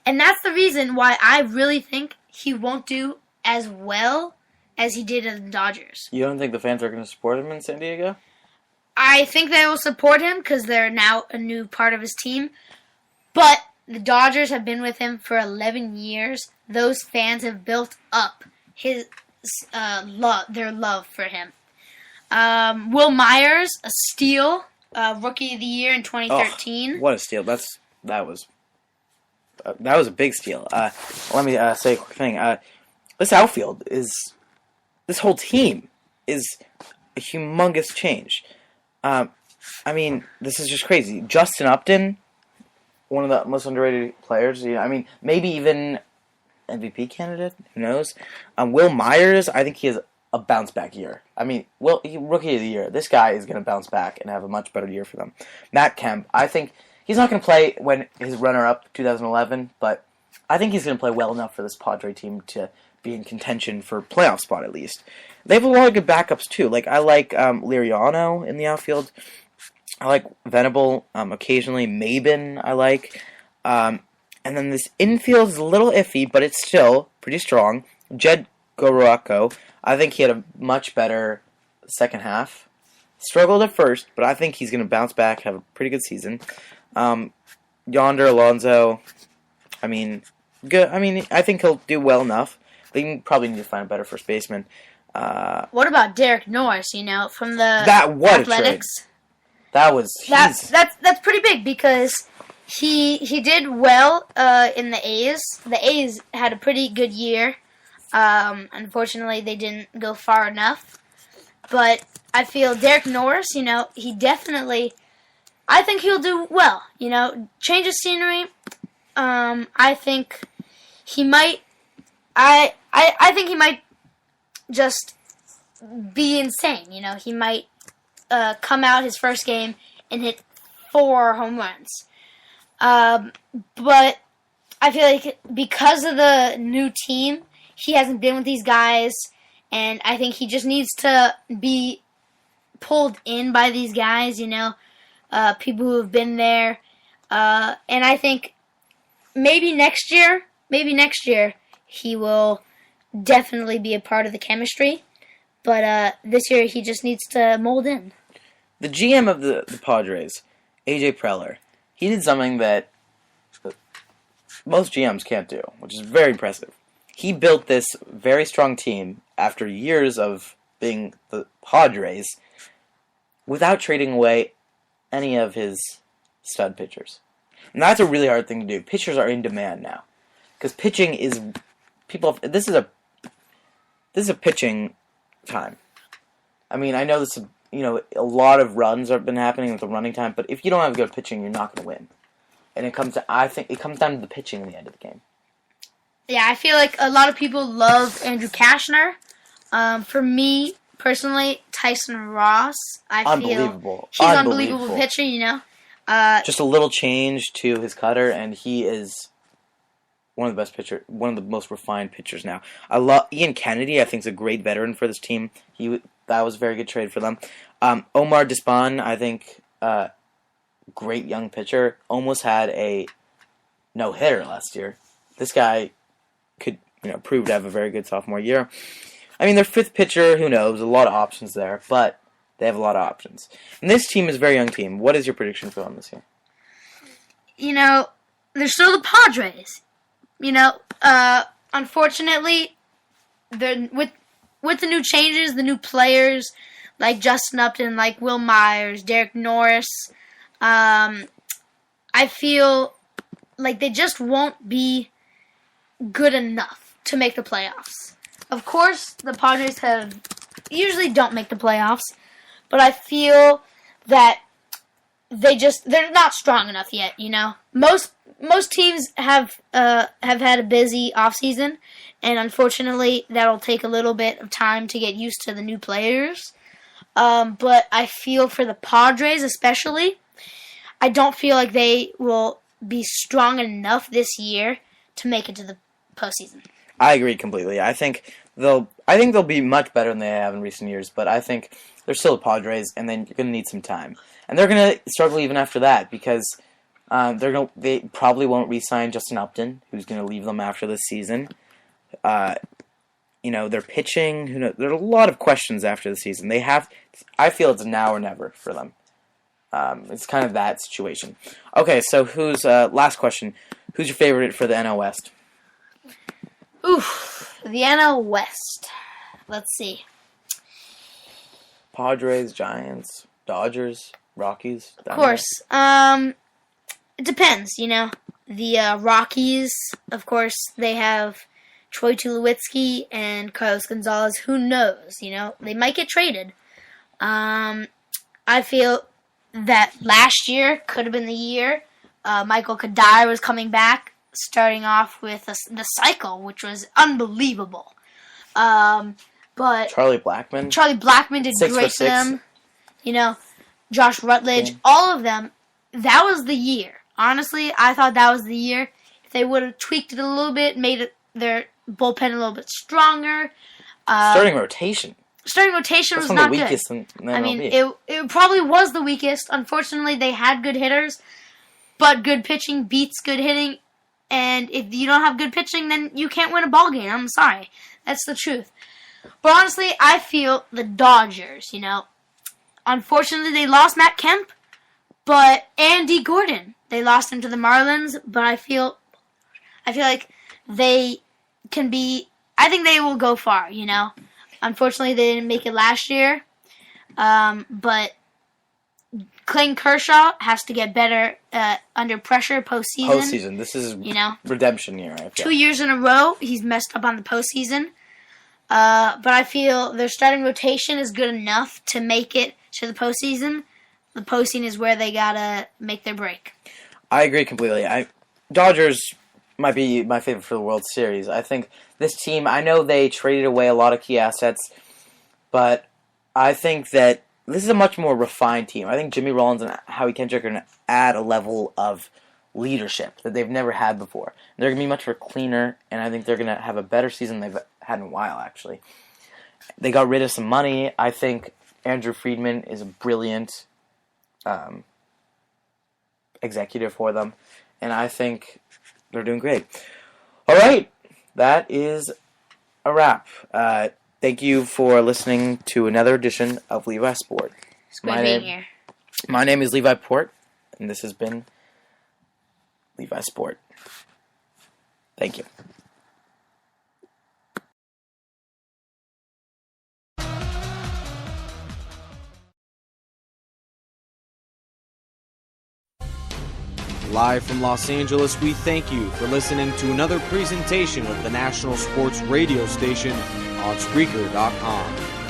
And that's the reason why I really think he won't do as well as he did in the Dodgers. You don't think the fans are going to support him in San Diego? I think they will support him because they're now a new part of his team. But the Dodgers have been with him for 11 years. Those fans have built up his their love for him. Will Myers, a steal, Rookie of the Year in 2013. What a steal! That was a big steal. Let me say a quick thing. This outfield this whole team is a humongous change. I mean, this is just crazy. Justin Upton, one of the most underrated players. I mean, maybe even MVP candidate. Who knows? Will Myers, I think he has a bounce back year. I mean, Rookie of the Year. This guy is going to bounce back and have a much better year for them. Matt Kemp, I think he's not going to play when his runner-up 2011, but I think he's going to play well enough for this Padre team to be in contention for playoff spot at least. They have a lot of good backups too. Like I like Liriano in the outfield. I like Venable occasionally. Mabin I like. And then this infield is a little iffy, but it's still pretty strong. Jed Goroako, I think he had a much better second half. Struggled at first, but I think he's going to bounce back, have a pretty good season. Yonder Alonso, I mean, good. I mean, I think he'll do well enough. They probably need to find a better first baseman. What about Derek Norris? From the Athletics. That's pretty big because he did well in the A's. The A's had a pretty good year. Unfortunately, they didn't go far enough. But I feel Derek Norris, he definitely, I think he'll do well. Change of scenery. I think he might. I think he might just be insane. He might come out his first game and hit 4 home runs. But I feel like because of the new team, he hasn't been with these guys, and I think he just needs to be pulled in by these guys, people who have been there. And I think maybe next year, he will definitely be a part of the chemistry. But this year, he just needs to mold in. The GM of the Padres, AJ Preller, he did something that most GMs can't do, which is very impressive. He built this very strong team after years of being the Padres without trading away any of his stud pitchers. And that's a really hard thing to do. Pitchers are in demand now. Because pitching is... This is a pitching time. I mean, I know this is, a lot of runs have been happening with the running time, but if you don't have good pitching, you're not going to win. And I think it comes down to the pitching in the end of the game. Yeah, I feel like a lot of people love Andrew Cashner. For me, personally, Tyson Ross. Unbelievable. He's an unbelievable pitcher, Just a little change to his cutter, and he is one of the best pitchers, one of the most refined pitchers now. I love Ian Kennedy. I think is a great veteran for this team. That was a very good trade for them. Omar Despon, I think, great young pitcher. Almost had a no-hitter last year. This guy could, prove to have a very good sophomore year. I mean, their fifth pitcher, who knows? A lot of options there, but they have a lot of options. And this team is a very young team. What is your prediction for them this year? They're still the Padres. Unfortunately, with the new changes, the new players, like Justin Upton, like Will Myers, Derek Norris, I feel like they just won't be good enough to make the playoffs. Of course, the Padres usually don't make the playoffs, but I feel that they're not strong enough yet. Most teams have had a busy offseason, and unfortunately, that'll take a little bit of time to get used to the new players. But I feel for the Padres, especially, I don't feel like they will be strong enough this year to make it to the postseason. I agree completely. I think they'll be much better than they have in recent years, but I think they're still the Padres, and then you're going to need some time. And they're going to struggle even after that because They probably won't re-sign Justin Upton, who's going to leave them after this season. They're pitching. Who knows? There are a lot of questions after the season. I feel it's now or never for them. It's kind of that situation. Okay, so last question. Who's your favorite for the NL West? Oof, the NL West. Let's see. Padres, Giants, Dodgers, Rockies. Of course. It depends, The Rockies, of course, they have Troy Tulowitzki and Carlos Gonzalez. Who knows, They might get traded. I feel that last year could have been the year. Michael Kadire was coming back, starting off with the cycle, which was unbelievable. But Charlie Blackmon did great for them. Josh Rutledge, all of them. That was the year. Honestly, I thought that was the year. If they would have tweaked it a little bit, made their bullpen a little bit stronger. Starting rotation. Was not good. Weakest in MLB. It probably was the weakest. Unfortunately, they had good hitters, but good pitching beats good hitting. And if you don't have good pitching, then you can't win a ball game. I'm sorry. That's the truth. But honestly, I feel the Dodgers, Unfortunately, they lost Matt Kemp, but Andy Gordon. They lost him to the Marlins, but I feel like they can be. I think they will go far. Unfortunately, they didn't make it last year, but Clayton Kershaw has to get better under pressure postseason. This is redemption year. I feel. 2 years in a row, he's messed up on the postseason. But I feel their starting rotation is good enough to make it to the postseason. The postseason is where they gotta make their break. I agree completely. Dodgers might be my favorite for the World Series. I think this team, I know they traded away a lot of key assets, but I think that this is a much more refined team. I think Jimmy Rollins and Howie Kendrick are going to add a level of leadership that they've never had before. They're going to be much more cleaner, and I think they're going to have a better season than they've had in a while, actually. They got rid of some money. I think Andrew Friedman is a brilliant executive for them, and I think they're doing great. All right, that is a wrap. Thank you for listening to another edition of Levi Sport. It's good being here. My name is Levi Port, and this has been Levi Sport. Thank you. Live from Los Angeles, we thank you for listening to another presentation of the National Sports Radio Station on Spreaker.com.